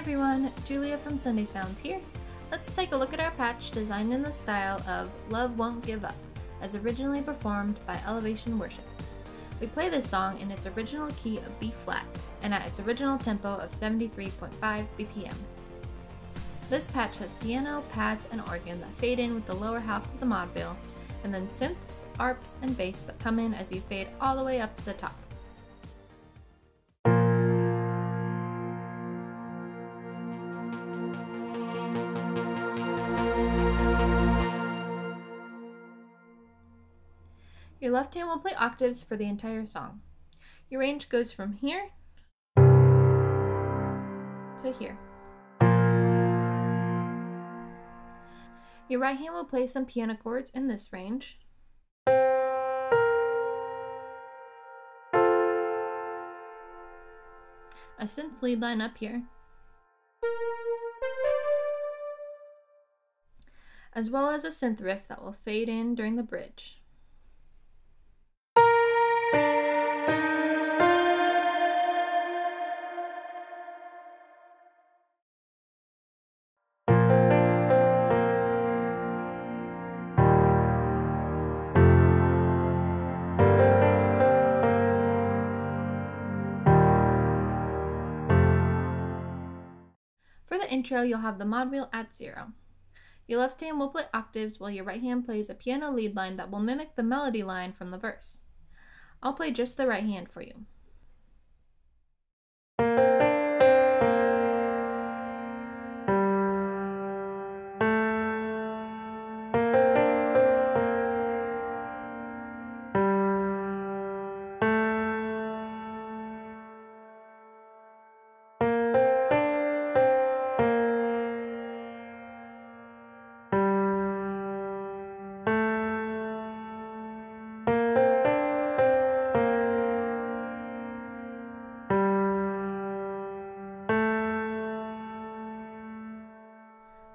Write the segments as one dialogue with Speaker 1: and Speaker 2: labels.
Speaker 1: everyone, Julia from Sunday Sounds here. Let's take a look at our patch designed in the style of Love Won't Give Up, as originally performed by Elevation Worship. We play this song in its original key of B flat and at its original tempo of 73.5 BPM. This patch has piano, pads, and organ that fade in with the lower half of the mod wheel, and then synths, arps, and bass that come in as you fade all the way up to the top. Your left hand will play octaves for the entire song. Your range goes from here to here. Your right hand will play some piano chords in this range. A synth lead line up here, as well as a synth riff that will fade in during the bridge. For the intro, you'll have the mod wheel at 0. Your left hand will play octaves while your right hand plays a piano lead line that will mimic the melody line from the verse. I'll play just the right hand for you.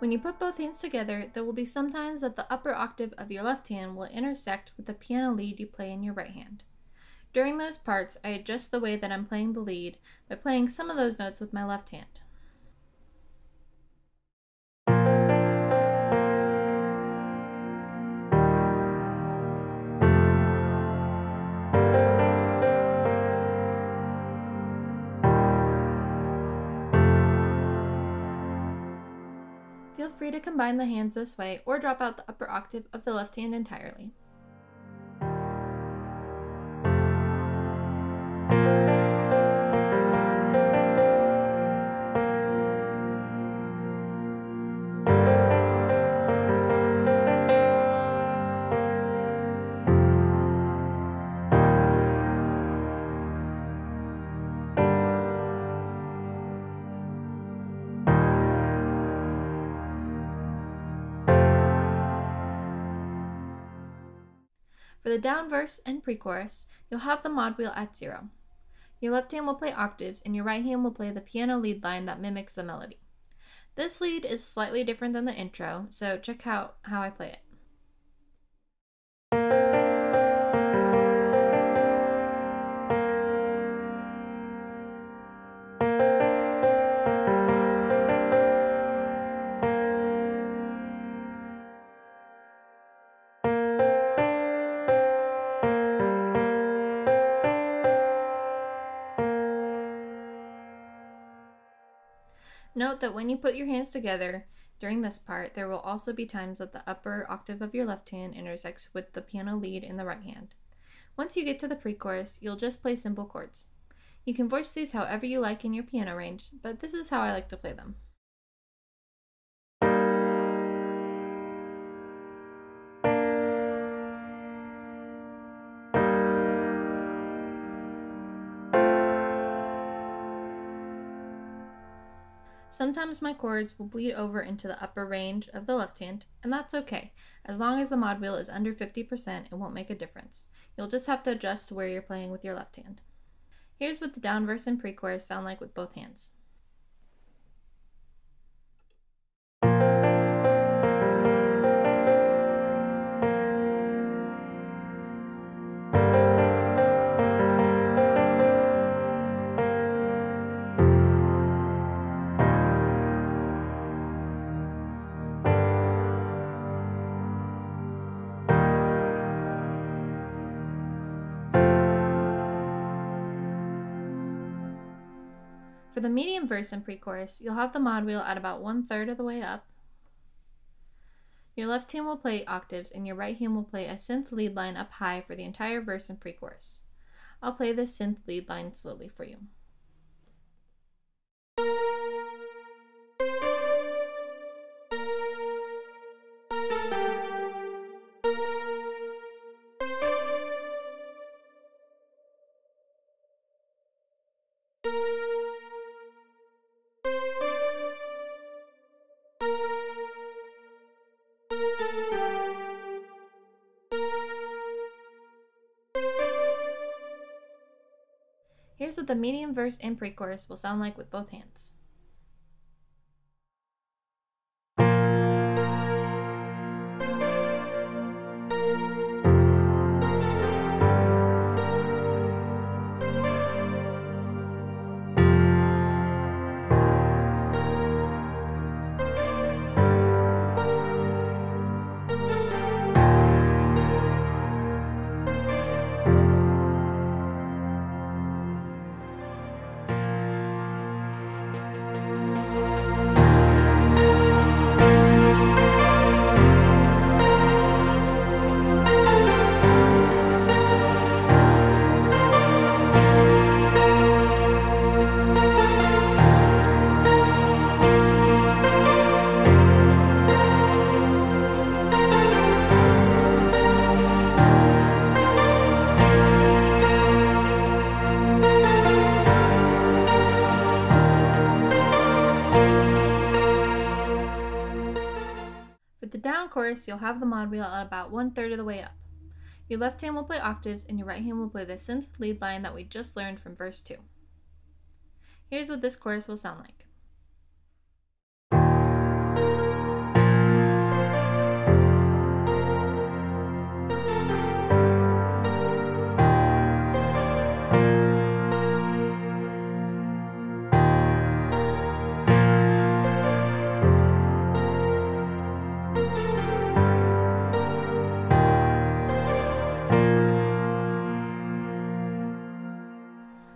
Speaker 1: When you put both hands together, there will be some times that the upper octave of your left hand will intersect with the piano lead you play in your right hand. During those parts, I adjust the way that I'm playing the lead by playing some of those notes with my left hand. Feel free to combine the hands this way or drop out the upper octave of the left hand entirely. For the down verse and pre-chorus, you'll have the mod wheel at 0. Your left hand will play octaves and your right hand will play the piano lead line that mimics the melody. This lead is slightly different than the intro, so check out how I play it. Note that when you put your hands together during this part, there will also be times that the upper octave of your left hand intersects with the piano lead in the right hand. Once you get to the pre-chorus, you'll just play simple chords. You can voice these however you like in your piano range, but this is how I like to play them. Sometimes my chords will bleed over into the upper range of the left hand, and that's okay. As long as the mod wheel is under 50%, it won't make a difference. You'll just have to adjust where you're playing with your left hand. Here's what the down verse and pre-chorus sound like with both hands. For the medium verse and pre-chorus, you'll have the mod wheel at about 1/3 of the way up. Your left hand will play octaves and your right hand will play a synth lead line up high for the entire verse and pre-chorus. I'll play this synth lead line slowly for you. Here's what the medium verse and pre-chorus will sound like with both hands. For the down chorus, you'll have the mod wheel at about 1/3 of the way up. Your left hand will play octaves and your right hand will play the synth lead line that we just learned from verse 2. Here's what this chorus will sound like.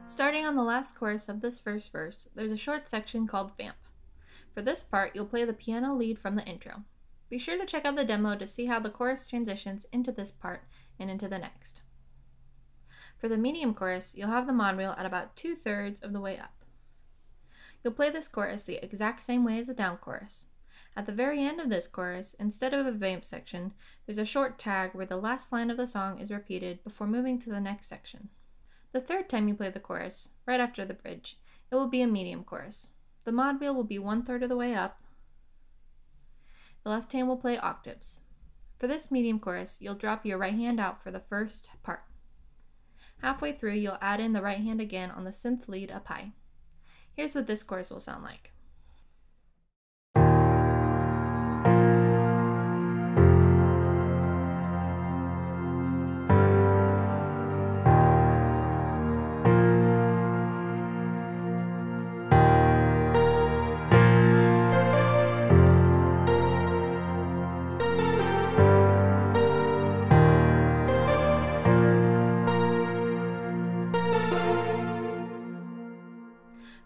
Speaker 1: Starting on the last chorus of this first verse, there's a short section called Vamp. For this part, you'll play the piano lead from the intro. Be sure to check out the demo to see how the chorus transitions into this part and into the next. For the medium chorus, you'll have the mod wheel at about 2/3 of the way up. You'll play this chorus the exact same way as the down chorus. At the very end of this chorus, instead of a vamp section, there's a short tag where the last line of the song is repeated before moving to the next section. The third time you play the chorus, right after the bridge, it will be a medium chorus. The mod wheel will be 1/3 of the way up. The left hand will play octaves. For this medium chorus, you'll drop your right hand out for the first part. Halfway through, you'll add in the right hand again on the synth lead up high. Here's what this chorus will sound like.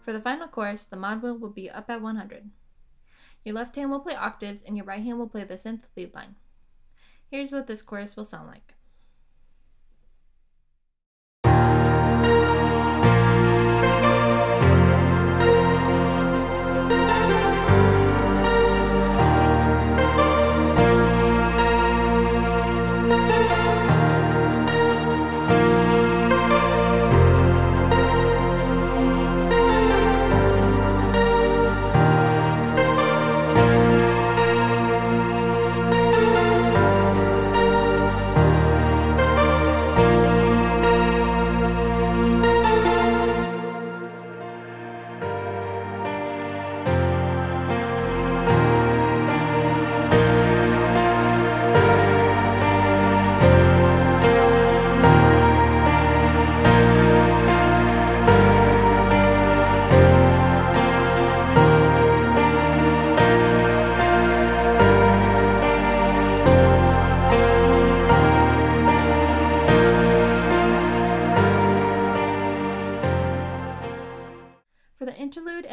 Speaker 1: For the final chorus, the mod wheel will be up at 100. Your left hand will play octaves and your right hand will play the synth lead line. Here's what this chorus will sound like.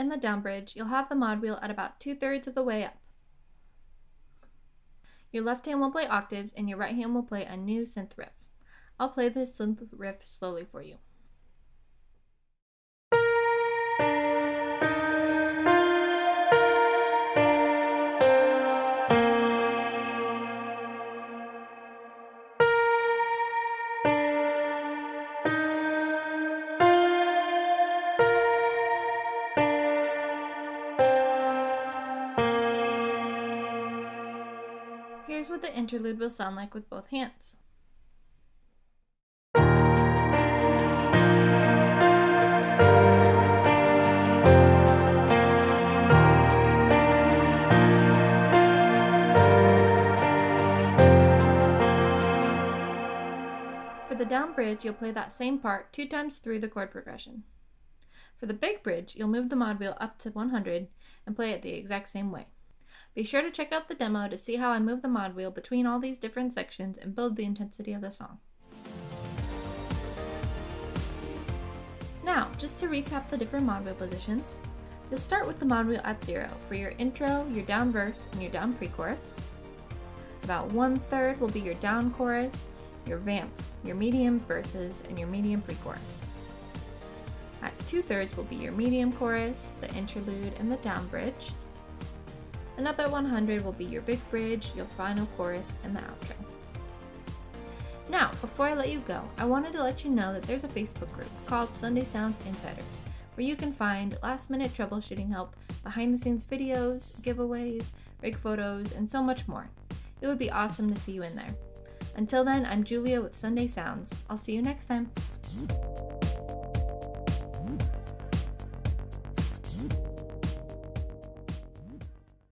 Speaker 1: and the down bridge, you'll have the mod wheel at about 2/3 of the way up. Your left hand will play octaves and your right hand will play a new synth riff. I'll play this synth riff slowly for you. Here's what the interlude will sound like with both hands. For the down bridge, you'll play that same part 2 times through the chord progression. For the big bridge, you'll move the mod wheel up to 100 and play it the exact same way. Be sure to check out the demo to see how I move the mod wheel between all these different sections and build the intensity of the song. Now, just to recap the different mod wheel positions, you'll start with the mod wheel at 0 for your intro, your down verse, and your down pre-chorus. About 1/3 will be your down chorus, your vamp, your medium verses, and your medium pre-chorus. At 2/3 will be your medium chorus, the interlude, and the down bridge. And up at 100 will be your big bridge, your final chorus, and the outro. Now, before I let you go, I wanted to let you know that there's a Facebook group called Sunday Sounds Insiders, where you can find last-minute troubleshooting help, behind-the-scenes videos, giveaways, rig photos, and so much more. It would be awesome to see you in there. Until then, I'm Julia with Sunday Sounds. I'll see you next time.